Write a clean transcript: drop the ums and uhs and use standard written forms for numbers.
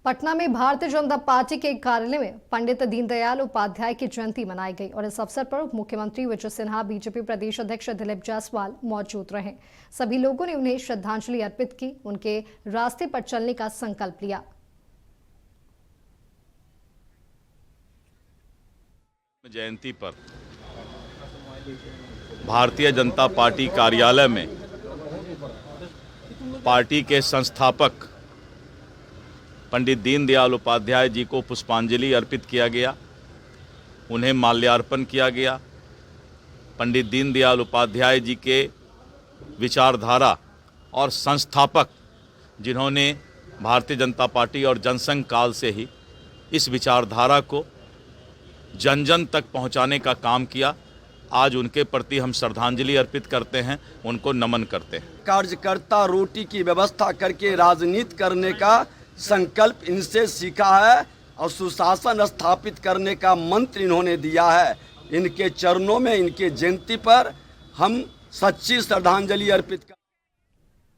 पटना में भारतीय जनता पार्टी के कार्यालय में पंडित दीनदयाल उपाध्याय की जयंती मनाई गई और इस अवसर पर उप मुख्यमंत्री विजय सिन्हा, बीजेपी प्रदेश अध्यक्ष दिलीप जायसवाल मौजूद रहे। सभी लोगों ने उन्हें श्रद्धांजलि अर्पित की, उनके रास्ते पर चलने का संकल्प लिया। जयंती पर भारतीय जनता पार्टी कार्यालय में पार्टी के संस्थापक पंडित दीनदयाल उपाध्याय जी को पुष्पांजलि अर्पित किया गया, उन्हें माल्यार्पण किया गया। पंडित दीनदयाल उपाध्याय जी के विचारधारा और संस्थापक, जिन्होंने भारतीय जनता पार्टी और जनसंघ काल से ही इस विचारधारा को जन जन तक पहुंचाने का काम किया, आज उनके प्रति हम श्रद्धांजलि अर्पित करते हैं, उनको नमन करते हैं। कार्यकर्ता रोटी की व्यवस्था करके राजनीति करने का संकल्प इनसे सीखा है और सुशासन स्थापित करने का मंत्र इन्होंने दिया है। इनके चरणों में, इनके जयंती पर हम सच्ची श्रद्धांजलि अर्पित